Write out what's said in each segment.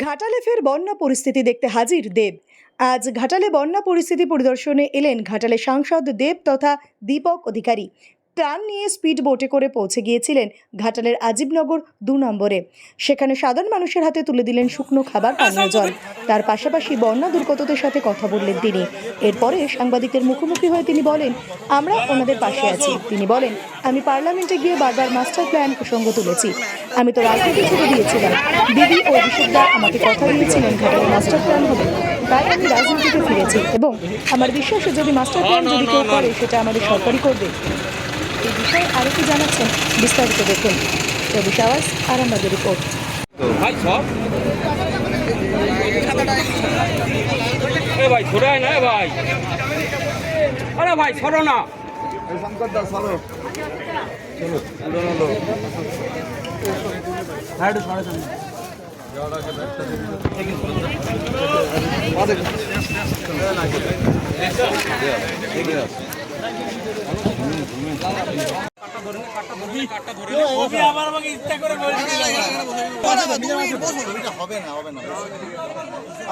ঘাটালে ফের বন্যা পরিস্থিতি দেখতে হাজির দেব। আজ ঘাটালে বন্যা পরিস্থিতি পরিদর্শনে এলেন ঘাটালে সাংসদ দেব তথা দীপক অধিকারী। ত্রাণ নিয়ে স্পিড বোটে করে পৌঁছে গিয়েছিলেন ঘাটালের আজিবনগর 2 নম্বরে। সেখানে সাধারণ মানুষের হাতে তুলে দিলেন শুকনো খাবার, পানীয় জল। তার পাশাপাশি বন্যা দুর্গতদের সাথে কথা বললেন তিনি। এরপরে সাংবাদিকদের মুখোমুখি হয়ে তিনি বলেন, আমরা ওনাদের পাশে আছি। তিনি বলেন, আমি পার্লামেন্টে গিয়ে বারবার মাস্টার প্ল্যান প্রসঙ্গ তুলেছি। আমি তো রাজনীতি ছেড়ে দিয়েছিলাম। দিদি ও অভিষেকদা আমাকে কথা দিয়েছিলেন ঘাটালে মাস্টার প্ল্যান হবে, তাই আমি রাজনীতিতে ফিরেছি এবং আমার বিশ্বাস যদি মাস্টার প্ল্যান যদি কেউ করে সেটা আমাদের সরকারই করবে। এই বিষয়ে আরও কি জানাচ্ছেন বিস্তারিত দেখুন। রবি সাওয়াস, আরামবাগের রিপোর্ট। ভাই সব ভাই ছড়ায় না ভাই, আরে ভাই সরো না,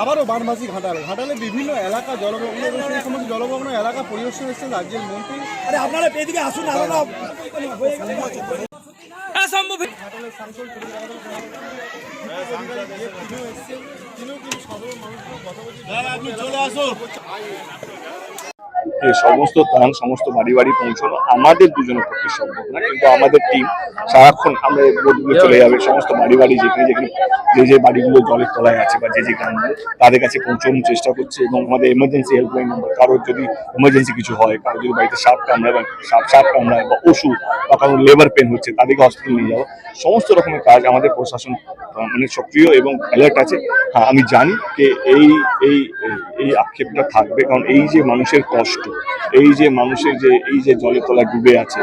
আবারও বানবাসী ঘাটালে বিভিন্ন এলাকা জলমগ্ন এবং সেই সমস্ত জলমগ্ন এলাকা পরিদর্শন এসেছেন রাজ্যের মন্ত্রী। আরে আপনারা এদিকে আসুন, ঘাটালের সাংসদ তিনিও কিন্তু সাধারণ মানুষকে কথা বলছেন, চলে আসুন। সমস্ত ত্রাণ সমস্ত বাড়ি বাড়ি পৌঁছানো আমাদের দুজনের পক্ষে সম্ভব না, কিন্তু আমাদের টিম সারাক্ষণ আমরা বোটগুলো চলে যাবে সমস্ত বাড়ি বাড়ি যেখানে যেখানে যে বাড়িগুলো জলের তলায় আছে বা যে গ্রামগুলো তাদের কাছে পৌঁছানোর চেষ্টা করছে। এবং আমাদের এমার্জেন্সি হেল্পলাইন নাম্বার, কারোর যদি এমার্জেন্সি কিছু হয়, কারোর যদি বাড়িতে সাপ কামড়ায় বা সাপ কামড়ায় বা ওষুধ বা কারোর লেবার পেন হচ্ছে তাদেরকে হসপিটাল নিয়ে যাওয়া, সমস্ত রকমের কাজ আমাদের প্রশাসন মানে সক্রিয় এবং অ্যালার্ট আছে। হ্যাঁ, আমি জানি যে এই আক্ষেপটা থাকবে, কারণ এই যে মানুষের কষ্ট, এই যে মানুষের এই যে জলের তলায় ডুবে আছে,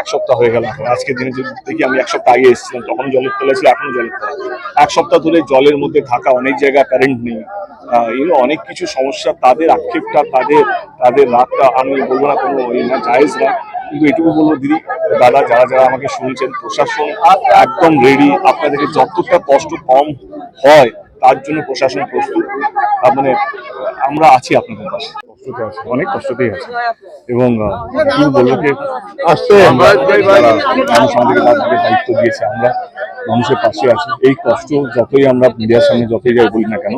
এক সপ্তাহ হয়ে গেল। আজকের দিনে যদি দেখি, আমি এক সপ্তাহ আগে এসেছিলাম, তখন জলের তলায় ছিল, এখনো জলের তলায়। এক সপ্তাহ ধরে জলের মধ্যে থাকা, অনেক জায়গায় কারেন্ট নেই, অনেক কিছু সমস্যা। তাদের আক্ষেপটা, তাদের রাগটা আমি বলবো না কোনো না, জায়েজ না, কিন্তু এটুকু বলবো দিদি দাদা যারা আমাকে শুনছেন, প্রশাসন একদম রেডি। আপনাদেরকে যতটা কষ্ট কম হয় তার জন্য প্রশাসন প্রস্তুত। মানে আমরা আছি আপনাদের পাশে, কষ্টতে আছে, অনেক কষ্টতেই আছে। এবং কি বলবো যে মানুষ আমাদেরকে রাজনীতির দায়িত্ব দিয়েছে, আমরা মানুষের পাশে আছি। এই কষ্ট যতই আমরা মিডিয়ার সামনে যতই যাই বলি না কেন,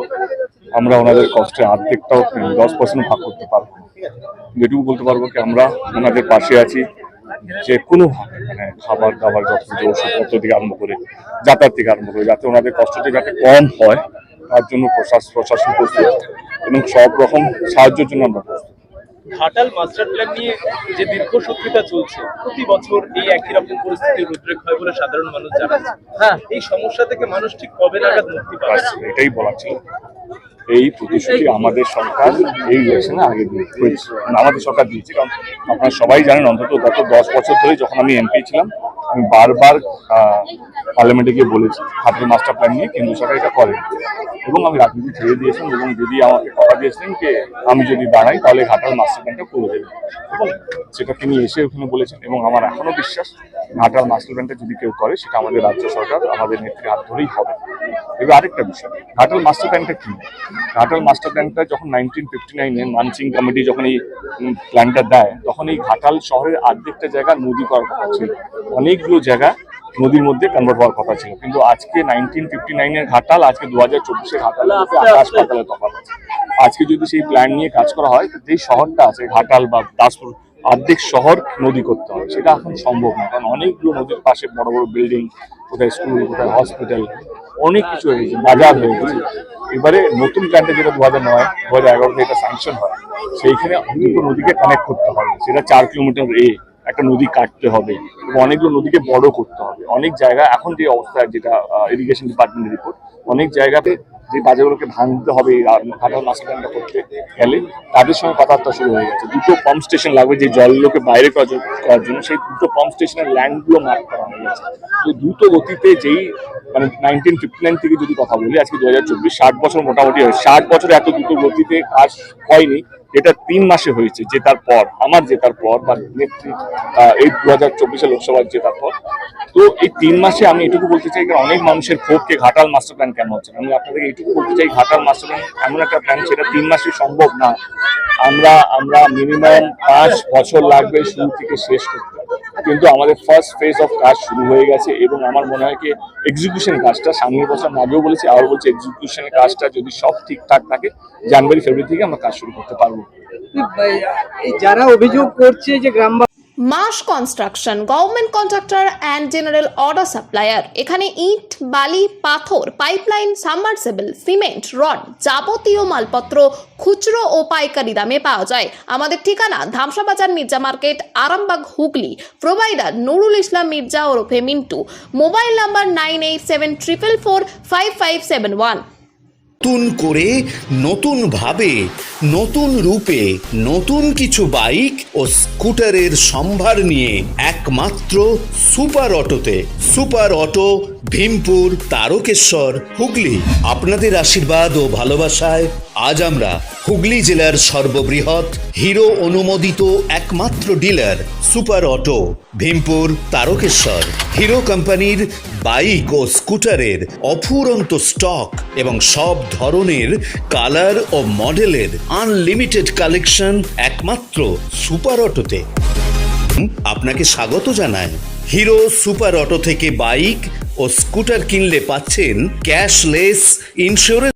আমরা ওনাদের কষ্টের অর্ধেকটাও 10% ভাগ করতে পারবো। যেটুকু বলতে পারবো কি আমরা ওনাদের পাশে আছি, যে কোনোভাবে মানে খাবার দাবার যত ওষুধপত্র থেকে আরম্ভ করে যাতায়াত থেকে আরম্ভ করে যাতে ওনাদের কষ্টটা যাতে কম হয় তার জন্য প্রশাসন প্রস্তুত এবং সব রকম সাহায্যের জন্য আমরা প্রস্তুত। ঘাটাল মাস্টার প্ল্যান নিয়ে যে দীর্ঘসূত্রিতা চলছে, প্রতি বছর এই একই রকম পরিস্থিতির উদ্রেক হয় বলে সাধারণ মানুষ জানাচ্ছে। হ্যাঁ, এই সমস্যা থেকে মানুষ ঠিক কবে নাগাদ মুক্তি পাবে, এটাই বলার ছিল। এই প্রতিশ্রুতি আমাদের সরকার এই ইলেকশনে আগে দিয়েছে, আমাদের সরকার দিয়েছে। কারণ আপনারা সবাই জানেন, অন্তত গত 10 বছর ধরে যখন আমি এমপি ছিলাম, আমি বারবার পার্লামেন্টে গিয়ে বলেছি ঘাটাল মাস্টার প্ল্যান নিয়ে কেন্দ্র সরকার এটা করেন, এবং আমি রাজনীতি ছেড়ে দিয়েছিলাম। এবং যদি আমাকে কথা দিয়েছিলেন যে আমি যদি দাঁড়াই তাহলে ঘাটাল মাস্টার প্ল্যানটা করে দেবেন, এবং সেটা তিনি এসে ওখানে বলেছেন। এবং আমার এখনো বিশ্বাস ঘাটাল মাস্টার প্ল্যানটা যদি কেউ করে সেটা আমাদের রাজ্য সরকার, আমাদের নেত্রীর হাত ধরেই হবে। এবার আরেকটা বিষয়, ঘাটাল মাস্টার প্ল্যানটা কি? ঘাটাল মাস্টার প্ল্যানটা যখন 1959-এ মানসিং কমিটি যখন এই প্ল্যানটা দেয়, তখন এই ঘাটাল শহরের অর্ধেকটা জায়গা নদী করার কথা ছিল, অনেকগুলো জায়গা নদীর মধ্যে কনভার্ট হওয়ার কথা ছিল। কিন্তু আজকে 1959-এর ঘাটাল, আজকে 2024-এর ঘাটাল আকাশ পাতালের তফাৎ আছে। আজকে যদি সেই প্ল্যান নিয়ে কাজ করা হয়, যেই শহরটা আছে ঘাটাল বা দাসপুর, অর্ধেক শহর নদী করতে হবে, সেটা এখন সম্ভব না। কারণ অনেকগুলো নদীর পাশে বড় বড় বিল্ডিং, কোথায় স্কুল, কোথায় হসপিটাল, অনেক কিছু হয়ে গেছে, বাজার হয়ে গেছে। এবারে নতুন প্ল্যানটা যেটা 2009-2011-তে এটা স্যাংশন হয়, সেইখানে দুটো নদীকে কানেক্ট করতে হবে। সেটা 4 কিলোমিটার একটা নদী কাটতে হবে এবং অনেকগুলো নদীকে বড় করতে হবে। অনেক জায়গা এখন যে অবস্থা, যেটা ইরিগেশন ডিপার্টমেন্টের রিপোর্ট, অনেক জায়গাতে যে বাজারগুলোকে ভাঙতে হবে ঘাটাল মাস্টার প্ল্যানটা করতে গেলে, তাদের সঙ্গে কথাবার্তা শুরু হয়ে গেছে। দুটো পাম্প স্টেশন লাগবে যে জলগুলোকে বাইরে করার জন্য, সেই দুটো পাম্প স্টেশনের ল্যান্ডগুলো মার্ক করা হয়ে গেছে। তো দ্রুত গতিতে যেই মানে 1959 থেকে যদি কথা বলি, আজকে 2024, 60 বছর মোটামুটি হয়। 60 বছরে এত দ্রুত গতিতে কাজ হয়নি, যেটা 3 মাসে হয়েছে জেতার পর, আমার জেতার পর বা নেত্রী এই 2024 লোকসভা জেতার পর। তো এই 3 মাসে আমি এটুকু বলতে চাই, কারণ অনেক মানুষের ক্ষোভকে ঘাটাল মাস্টার প্ল্যান কেন হচ্ছে না, আমি আপনাদেরকে এইটুকু বলতে চাই, ঘাটাল মাস্টার প্ল্যান এমন একটা প্ল্যান সেটা 3 মাসে সম্ভব না। আমরা মিনিমাম 5 বছর লাগবে শুরু থেকে শেষ করতে, কিন্তু আমাদের ফার্স্ট ফেজ অফ কাজ শুরু হয়ে গেছে এবং আমার মনে হয় কি এক্সিকিউশন কাজটা সামনের বছর আমি আগেও বলেছি, আবার বলছি, এক্সিকিউশনের কাজটা যদি সব ঠিকঠাক থাকে জানুয়ারি ফেব্রুয়ারি থেকে আমরা কাজ শুরু করতে পারবো। যারা অভিযোগ করছে যে গ্রাম মাস construction, government contractor and general order supplier. এখানে ইট, বালি, পাথর, পাইপলাইন, সাবমার্সিবল, সিমেন্ট, রড, যাবতীয় মালপত্র খুচরো ও পাইকারি দামে পাওয়া যায়। আমাদের ঠিকানা ধামসা বাজার, মির্জা মার্কেট, আরামবাগ, হুগলি। প্রোভাইডার নুরুল ইসলাম মির্জা ওরফে মিন্টু। Mobile number 9874445571। নতুন করে, নতুন ভাবে, নতুন রূপে, নতুন কিছু বাইক ও স্কুটারের সম্ভার নিয়ে একমাত্র সুপার অটোতে। Super auto, Bhimpur, Tarakeswar, Hooghly. আপনাদের আশীর্বাদ ও ভালোবাসায় আজ আমরা হুগলি জেলার সর্ববৃহৎ হিরো অনুমোদিত একমাত্র dealer super auto, Bhimpur, Tarakeswar. Hero কোম্পানির বাইক ও স্কুটারের অফুরন্ত স্টক এবং সব ধরনের কালার ও মডেলের আনলিমিটেড কালেকশন একমাত্র সুপার অটোতে। আপনাকে স্বাগত জানায়। হিরো সুপার অটো থেকে বাইক ও স্কুটার কিনলে পাচ্ছেন ক্যাশলেস ইন্স্যুরেন্স।